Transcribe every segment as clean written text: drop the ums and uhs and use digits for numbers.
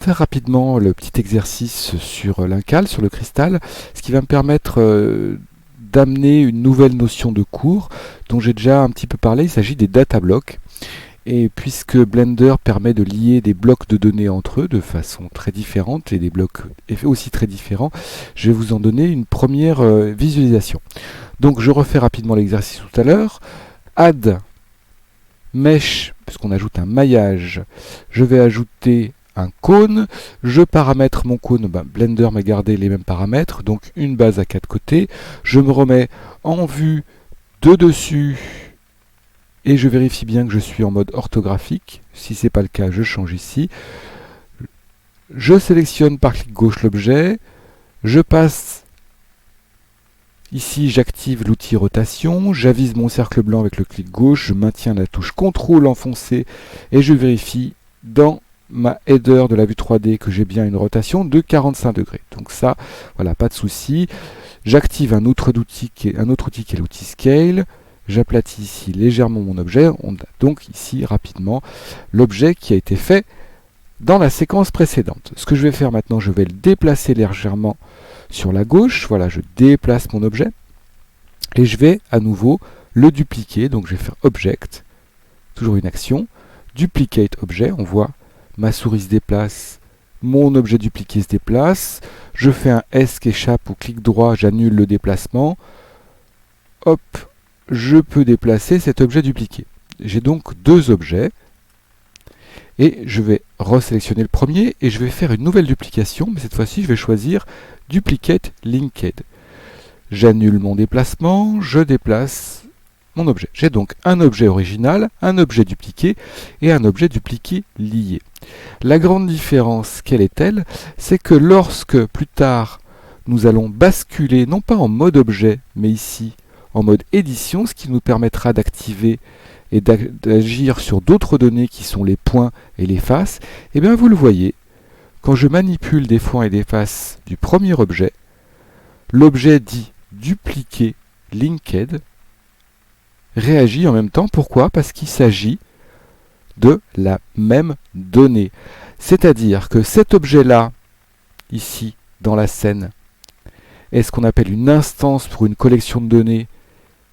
Faire rapidement le petit exercice sur l'incal, sur le cristal, ce qui va me permettre d'amener une nouvelle notion de cours dont j'ai déjà un petit peu parlé. Il s'agit des data blocks. Et puisque Blender permet de lier des blocs de données entre eux de façon très différente et des blocs aussi très différents, je vais vous en donner une première visualisation. Donc je refais rapidement l'exercice tout à l'heure. Add mesh, puisqu'on ajoute un maillage, je vais ajouter un cône, je paramètre mon cône, Blender m'a gardé les mêmes paramètres, donc une base à 4 côtés, je me remets en vue de dessus et je vérifie bien que je suis en mode orthographique. Si ce n'est pas le cas, je change ici. Je sélectionne par clic gauche l'objet, je passe ici, j'active l'outil rotation, j'avise mon cercle blanc avec le clic gauche, je maintiens la touche CTRL enfoncée et je vérifie dans ma header de la vue 3D que j'ai bien une rotation de 45 degrés. Donc ça, voilà, pas de souci. J'active un autre outil qui est l'outil Scale. J'aplatis ici légèrement mon objet. On a donc ici rapidement l'objet qui a été fait dans la séquence précédente. Ce que je vais faire maintenant, je vais le déplacer légèrement sur la gauche. Voilà, je déplace mon objet. Et je vais à nouveau le dupliquer. Donc je vais faire Object, toujours une action. Duplicate objet, on voit ma souris se déplace, mon objet dupliqué se déplace, je fais un S qui échappe ou clic droit, j'annule le déplacement, hop, je peux déplacer cet objet dupliqué. J'ai donc deux objets, et je vais resélectionner le premier, et je vais faire une nouvelle duplication, mais cette fois-ci je vais choisir Duplicate Linked. J'annule mon déplacement, je déplace mon objet. J'ai donc un objet original, un objet dupliqué et un objet dupliqué lié. La grande différence, quelle est-elle? C'est que lorsque plus tard nous allons basculer non pas en mode objet mais ici en mode édition, ce qui nous permettra d'activer et d'agir sur d'autres données qui sont les points et les faces, et bien vous le voyez, quand je manipule des points et des faces du premier objet, l'objet dit dupliqué linked réagit en même temps. Pourquoi? Parce qu'il s'agit de la même donnée. C'est-à-dire que cet objet-là, ici, dans la scène, est ce qu'on appelle une instance pour une collection de données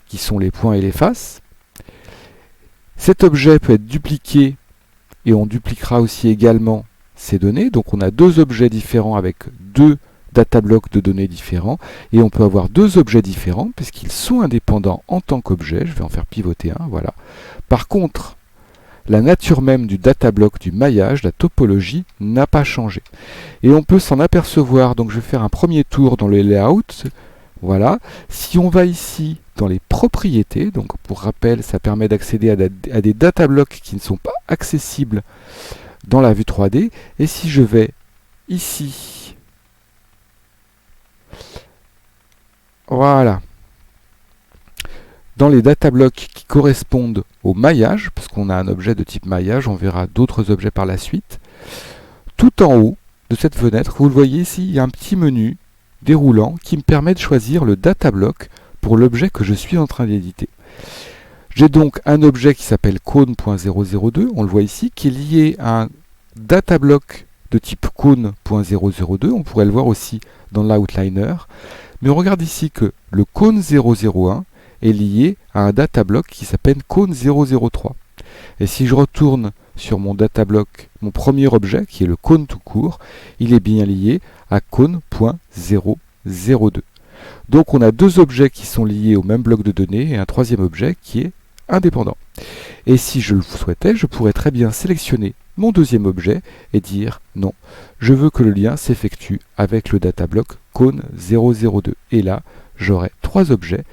qui sont les points et les faces. Cet objet peut être dupliqué et on dupliquera aussi également ces données. Donc on a deux objets différents avec deux data blocks de données différents, et on peut avoir deux objets différents puisqu'ils sont indépendants en tant qu'objet. Je vais en faire pivoter un, voilà. Par contre, la nature même du data block, du maillage, la topologie, n'a pas changé. Et on peut s'en apercevoir, donc je vais faire un premier tour dans le layout, voilà. Si on va ici dans les propriétés, donc pour rappel, ça permet d'accéder à des data blocks qui ne sont pas accessibles dans la vue 3D, et si je vais ici, voilà, dans les data blocks qui correspondent au maillage, parce qu'on a un objet de type maillage, on verra d'autres objets par la suite, tout en haut de cette fenêtre, vous le voyez ici, il y a un petit menu déroulant qui me permet de choisir le data block pour l'objet que je suis en train d'éditer. J'ai donc un objet qui s'appelle cône.002, on le voit ici, qui est lié à un data block de type cône.002, on pourrait le voir aussi dans l'outliner, mais on regarde ici que le cône 001 est lié à un data block qui s'appelle cône 003. Et si je retourne sur mon data block, mon premier objet, qui est le cône tout court, il est bien lié à cône.002. Donc on a deux objets qui sont liés au même bloc de données et un troisième objet qui est indépendant. Et si je le souhaitais, je pourrais très bien sélectionner mon deuxième objet et dire non, je veux que le lien s'effectue avec le data block cône 002. Et là, j'aurai trois objets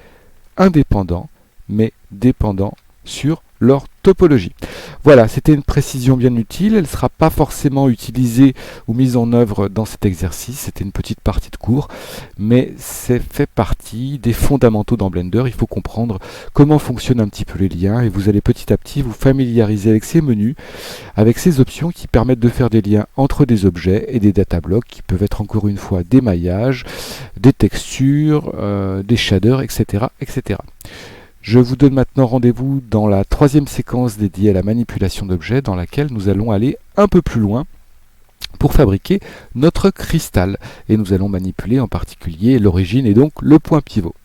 indépendants mais dépendants sur leur topologie. Voilà, c'était une précision bien utile. Elle ne sera pas forcément utilisée ou mise en œuvre dans cet exercice. C'était une petite partie de cours, mais c'est fait partie des fondamentaux dans Blender. Il faut comprendre comment fonctionnent un petit peu les liens et vous allez petit à petit vous familiariser avec ces menus, avec ces options qui permettent de faire des liens entre des objets et des data blocks qui peuvent être encore une fois des maillages, des textures, des shaders, etc., etc. Je vous donne maintenant rendez-vous dans la troisième séquence dédiée à la manipulation d'objets, dans laquelle nous allons aller un peu plus loin pour fabriquer notre cristal. Et nous allons manipuler en particulier l'origine et donc le point pivot.